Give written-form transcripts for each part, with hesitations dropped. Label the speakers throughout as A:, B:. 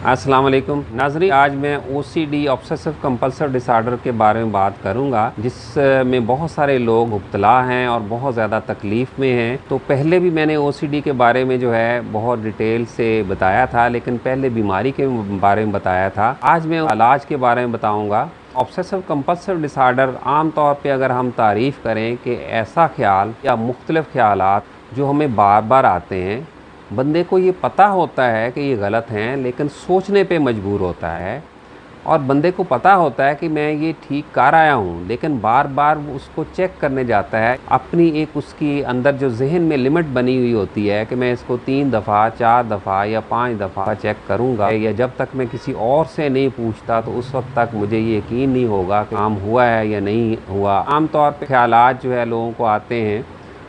A: अस्सलाम वालेकुम नाज़रीन, आज मैं OCD ऑब्सेसिव कंपल्सिव डिसऑर्डर के बारे में बात करूंगा, जिसमें बहुत सारे लोग मुब्तला हैं और बहुत ज़्यादा तकलीफ़ में हैं। तो पहले भी मैंने OCD के बारे में जो है बहुत डिटेल से बताया था, लेकिन पहले बीमारी के बारे में बताया था। आज मैं इलाज के बारे में बताऊँगा। ऑब्सेसिव कंपल्सिव डिसऑर्डर आम तौर पे अगर हम तारीफ़ करें कि ऐसा ख्याल या मुख्तलिफ़ ख्यालात जो हमें बार बार आते हैं, बंदे को ये पता होता है कि ये गलत हैं, लेकिन सोचने पे मजबूर होता है। और बंदे को पता होता है कि मैं ये ठीक कर आया हूँ, लेकिन बार बार वो उसको चेक करने जाता है। अपनी एक उसकी अंदर जो जहन में लिमिट बनी हुई होती है कि मैं इसको 3 दफ़ा 4 दफ़ा या 5 दफ़ा चेक करूँगा, या जब तक मैं किसी और से नहीं पूछता तो उस वक्त तक मुझे ये यकीन नहीं होगा कि काम हुआ है या नहीं हुआ। आम तौर पर ख्यालात जो है लोगों को आते हैं,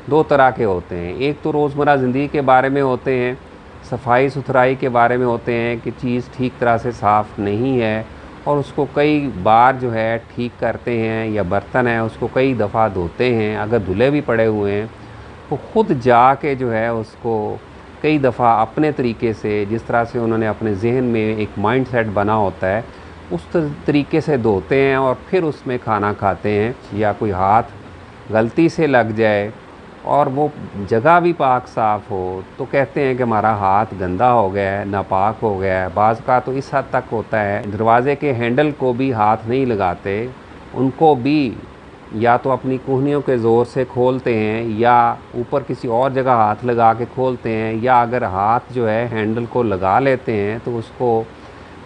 A: 2 तरह के होते हैं। एक तो रोज़मर्रा ज़िंदगी के बारे में होते हैं, सफाई सुथराई के बारे में होते हैं कि चीज़ ठीक तरह से साफ़ नहीं है और उसको कई बार जो है ठीक करते हैं, या बर्तन है उसको कई दफ़ा धोते हैं। अगर धुले भी पड़े हुए हैं तो ख़ुद जाके जो है उसको कई दफ़ा अपने तरीके से, जिस तरह से उन्होंने अपने जहन में एक माइंड सेट बना होता है, उस तरीके से धोते हैं और फिर उसमें खाना खाते हैं। या कोई हाथ गलती से लग जाए और वो जगह भी पाक साफ़ हो तो कहते हैं कि हमारा हाथ गंदा हो गया है, नापाक हो गया है। बाज़ का तो इस हद तक होता है, दरवाज़े के हैंडल को भी हाथ नहीं लगाते, उनको भी या तो अपनी कूहनियों के ज़ोर से खोलते हैं या ऊपर किसी और जगह हाथ लगा के खोलते हैं, या अगर हाथ जो है हैंडल को लगा लेते हैं तो उसको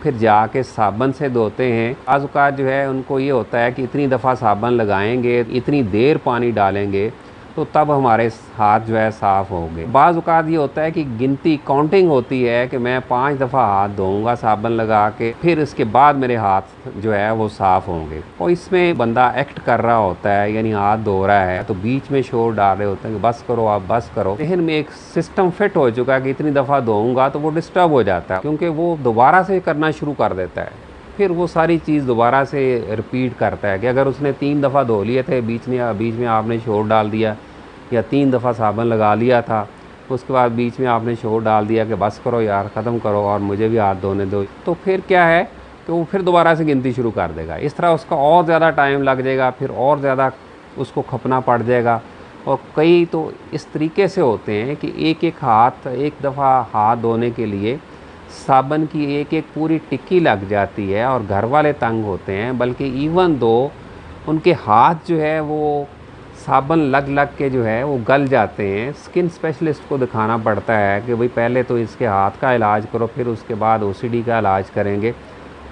A: फिर जाके साबुन से धोते हैं। बाज़ औक़ात जो है उनको ये होता है कि इतनी दफ़ा साबुन लगाएंगे, इतनी देर पानी डालेंगे तो तब हमारे हाथ जो है साफ़ होंगे। बाज़ औक़ात ये होता है कि गिनती काउंटिंग होती है कि मैं 5 दफ़ा हाथ धोऊंगा साबुन लगा के, फिर इसके बाद मेरे हाथ जो है वो साफ़ होंगे। और इसमें बंदा एक्ट कर रहा होता है, यानी हाथ धो रहा है, तो बीच में शोर डाल रहे होते हैं कि बस करो, आप बस करो। जहन में एक सिस्टम फिट हो चुका है कि इतनी दफ़ा धोऊंगा, तो वो डिस्टर्ब हो जाता है, क्योंकि वो दोबारा से करना शुरू कर देता है। फिर वो सारी चीज़ दोबारा से रिपीट करता है कि अगर उसने 3 दफ़ा धो लिए थे, बीच में आपने शोर डाल दिया, या 3 दफ़ा साबुन लगा लिया था, उसके बाद बीच में आपने शोर डाल दिया कि बस करो यार, ख़त्म करो और मुझे भी हाथ धोने दो, तो फिर क्या है कि वो फिर दोबारा से गिनती शुरू कर देगा। इस तरह उसका और ज़्यादा टाइम लग जाएगा, फिर और ज़्यादा उसको खपना पड़ जाएगा। और कई तो इस तरीके से होते हैं कि एक दफ़ा हाथ धोने के लिए साबुन की एक पूरी टिक्की लग जाती है, और घर वाले तंग होते हैं। बल्कि इवन दो उनके हाथ जो है वो साबुन लग लग के जो है वो गल जाते हैं। स्किन स्पेशलिस्ट को दिखाना पड़ता है कि भाई पहले तो इसके हाथ का इलाज करो, फिर उसके बाद OCD का इलाज करेंगे।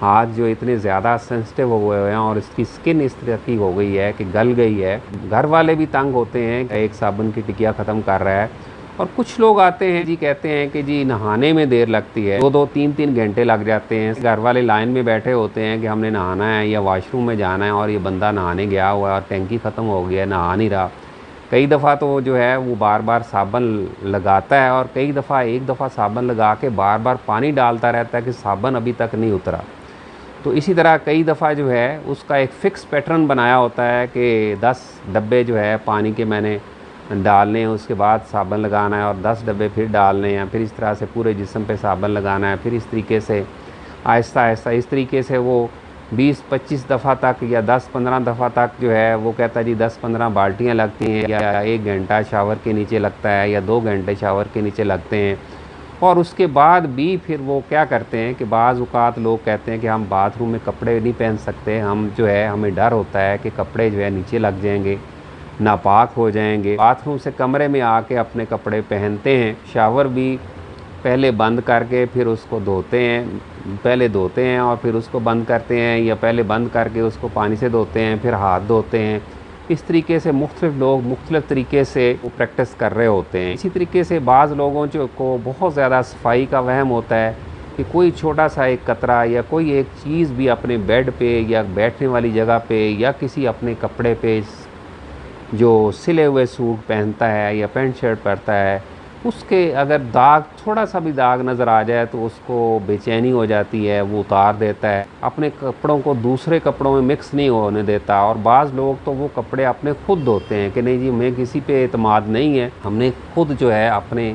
A: हाथ जो इतने ज़्यादा सेंसिटिव हो गए हैं और इसकी स्किन इस तरह की हो गई है कि गल गई है। घर वाले भी तंग होते हैं, एक साबुन की टिकिया ख़त्म कर रहा है। और कुछ लोग आते हैं जी, कहते हैं कि जी नहाने में देर लगती है, 2-2 3-3 घंटे लग जाते हैं। घर वाले लाइन में बैठे होते हैं कि हमने नहाना है या वॉशरूम में जाना है, और ये बंदा नहाने गया हुआ है और टैंकी ख़त्म हो गया है, नहा नहीं रहा। कई दफ़ा तो जो है वो बार बार साबुन लगाता है, और कई दफ़ा एक दफ़ा साबुन लगा के बार बार पानी डालता रहता है कि साबुन अभी तक नहीं उतरा। तो इसी तरह कई दफ़ा जो है उसका एक फ़िक्स पैटर्न बनाया होता है कि 10 डब्बे जो है पानी के मैंने डालने हैं, उसके बाद साबुन लगाना है, और 10 डब्बे फिर डालने हैं, फिर इस तरह से पूरे जिस्म पे साबुन लगाना है। फिर इस तरीके से आहिस्ता आहिस्ता इस तरीके से वो 20-25 दफ़ा तक या 10-15 दफ़ा तक जो है वो कहता है जी 10-15 बाल्टियाँ लगती हैं, या 1 घंटा शावर के नीचे लगता है, या 2 घंटे शावर के नीचे लगते हैं। और उसके बाद भी फिर वो क्या करते हैं कि बाज़ औक़ात लोग कहते हैं कि हम बाथरूम में कपड़े नहीं पहन सकते, हम जो है हमें डर होता है कि कपड़े जो है नीचे लग जाएंगे, नापाक हो जाएंगे। बाथरूम से कमरे में आके अपने कपड़े पहनते हैं। शावर भी पहले बंद करके फिर उसको धोते हैं, पहले धोते हैं और फिर उसको बंद करते हैं, या पहले बंद करके उसको पानी से धोते हैं, फिर हाथ धोते हैं। इस तरीके से मुख्तलिफ़ लोग मुख्तलिफ़ तरीके से वो प्रैक्टिस कर रहे होते हैं। इसी तरीके से बाज़ लोगों को बहुत ज़्यादा सफाई का वहम होता है कि कोई छोटा सा एक कतरा या कोई एक चीज़ भी अपने बेड पे या बैठने वाली जगह पे या किसी अपने कपड़े पे, जो सिले हुए सूट पहनता है या पैंट शर्ट पहनता है, उसके अगर दाग, थोड़ा सा भी दाग नज़र आ जाए तो उसको बेचैनी हो जाती है, वो उतार देता है। अपने कपड़ों को दूसरे कपड़ों में मिक्स नहीं होने देता। और बाज़ लोग तो वो कपड़े अपने खुद धोते हैं कि नहीं जी, हमें किसी पे एतमाद नहीं है, हमने खुद जो है अपने